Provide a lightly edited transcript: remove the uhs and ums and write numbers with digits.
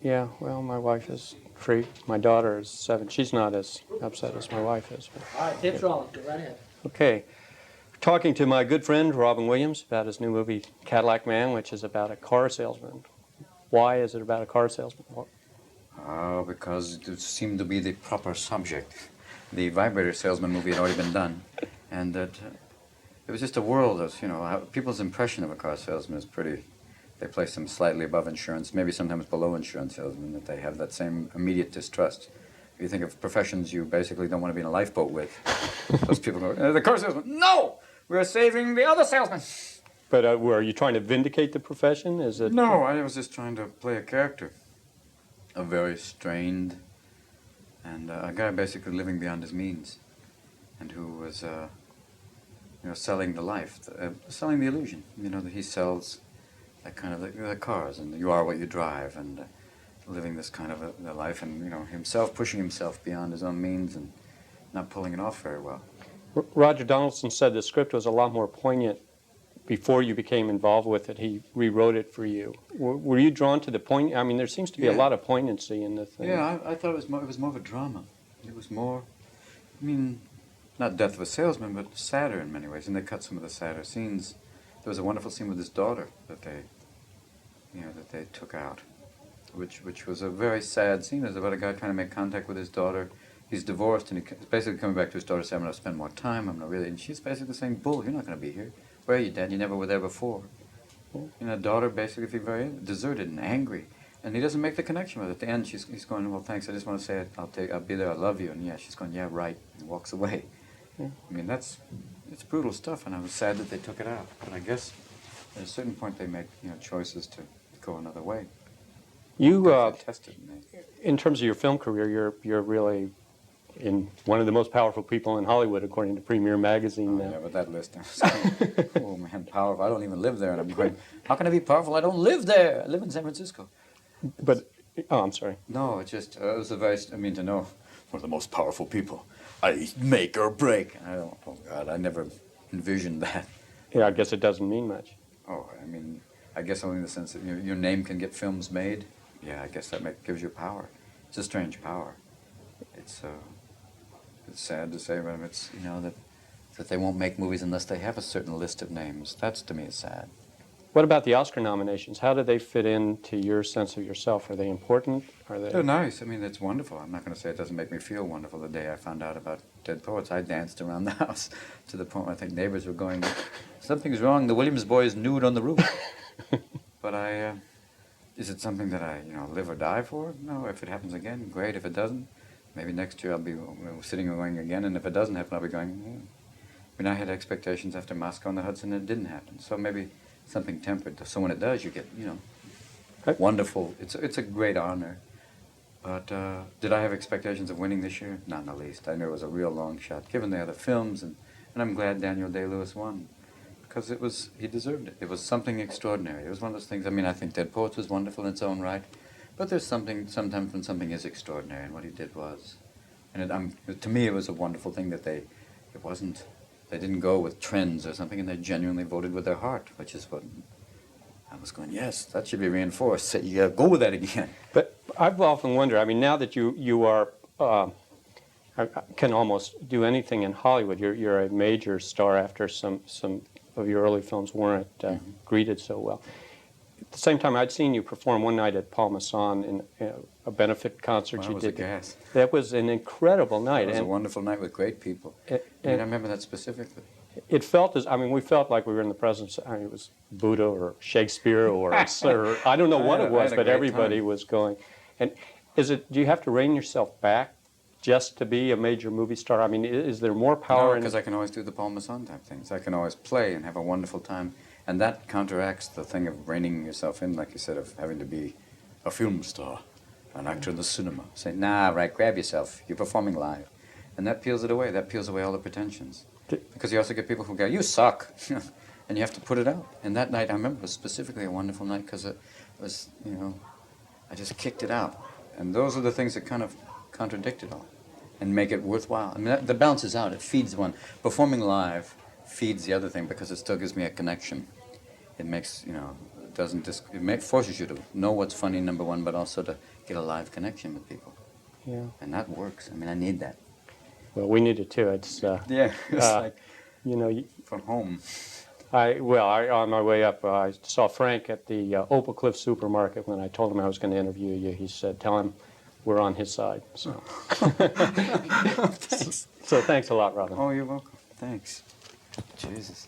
Yeah, well, my wife is free. My daughter is 7. She's not as upset as my wife is. But, All right, tips rolling. Go right ahead. okay. Talking to my good friend Robin Williams about his new movie Cadillac Man, which is about a car salesman. Why is it about a car salesman? Because it seemed to be the proper subject. The vibrator salesman movie had already been done, and that it was just a world of, how people's impression of a car salesman is pretty. They place them slightly above insurance, maybe sometimes below insurance salesmen, that they have that same immediate distrust. If you think of professions you basically don't want to be in a lifeboat with, those people go, the car salesman, no! We're saving the other salesman! But are you trying to vindicate the profession? Is it? No, I was just trying to play a character. A very strained, and a guy basically living beyond his means, and who was, selling the life, selling the illusion. That he sells that kind of the cars, and you are what you drive, and living this kind of a life, and himself pushing himself beyond his own means and not pulling it off very well. Roger Donaldson said the script was a lot more poignant before you became involved with it. He rewrote it for you. Were you drawn to the point? I mean, there seems to be a lot of poignancy in the thing. Yeah, I thought it was more of a drama. It was more, not Death of a Salesman, but sadder in many ways. And they cut some of the sadder scenes. There was a wonderful scene with his daughter that they took out, which was a very sad scene. It was about a guy trying to make contact with his daughter. He's divorced, and he's basically coming back to his daughter saying, I'm going to spend more time, I'm not really. And she's basically saying, Bull, you're not going to be here. Where are you, Dad? You never were there before. Daughter basically feels very deserted and angry. And he doesn't make the connection with it. At the end, he's going, well, thanks, I just want to say I'll be there, I love you. And yeah, she's going, yeah, right, and walks away. Yeah. It's brutal stuff, and I was sad that they took it out. But I guess at a certain point they make, choices to go another way. You, in terms of your film career, you're really in one of the most powerful people in Hollywood, according to Premiere Magazine. Yeah, but that list, oh man, powerful. I don't even live there, and I'm going, how can I be powerful? I don't live there. I live in San Francisco. But, I'm sorry. No, it just, it was a very, to know, one of the most powerful people. I make or break. Oh God, I never envisioned that. Yeah, I guess it doesn't mean much. Oh, I guess only in the sense that your name can get films made. Yeah, I guess that gives you power. It's a strange power. It's sad to say, but it's, that they won't make movies unless they have a certain list of names. That's, to me, is sad. What about the Oscar nominations? How do they fit into your sense of yourself? Are they important? They're nice. It's wonderful. I'm not going to say it doesn't make me feel wonderful. The day I found out about Dead Poets, I danced around the house to the point where I think neighbors were going, something's wrong, the Williams boy is nude on the roof. But is it something that I, live or die for? No, if it happens again, great. If it doesn't, maybe next year I'll be sitting and going again, and if it doesn't happen, I'll be going, I had expectations after Moscow on the Hudson, and it didn't happen. So maybe something tempered. So when it does, you get, wonderful. It's a great honor. But did I have expectations of winning this year? Not in the least. I knew it was a real long shot, given the other films, and I'm glad Daniel Day-Lewis won, because he deserved it. It was something extraordinary. It was one of those things, I think Dead Poets was wonderful in its own right, but there's something, sometimes when something is extraordinary, and what he did was. And to me, it was a wonderful thing that they didn't go with trends or something, and they genuinely voted with their heart, which is what I was going, yes, that should be reinforced. So you got to go with that again. But I've often wondered, now that you are, can almost do anything in Hollywood, you're a major star after some of your early films weren't greeted so well. At the same time, I'd seen you perform one night at Paul Masson in a benefit concert you did. Gas. That was an incredible night. It was a wonderful night with great people. I remember that specifically. It felt as, we felt like we were in the presence, it was Buddha or Shakespeare or I don't know what it was, but everybody was going. And do you have to rein yourself back just to be a major movie star? Is there more power? No, because I can always do the Paul Masson type things. I can always play and have a wonderful time. And that counteracts the thing of reining yourself in, like you said, of having to be a film star, an actor in the cinema. Say, nah, right, grab yourself. You're performing live. And that peels it away. That peels away all the pretensions. Because you also get people who go, you suck. And you have to put it out. And that night, I remember, was specifically a wonderful night because it was, I just kicked it out. And those are the things that kind of contradict it all and make it worthwhile. That balances out. It feeds one. Performing live feeds the other thing because it still gives me a connection. It makes, doesn't forces you to know what's funny, number one, but also to get a live connection with people. Yeah. And that works. I mean, I need that. Well, we need it too. It's Yeah, it's like you know, from home. on my way up, I saw Frank at the Opal Cliff supermarket when I told him I was going to interview you. He said, "Tell him we're on his side." So, Thanks. so thanks a lot, Robin. Oh, you're welcome. Thanks. Jesus.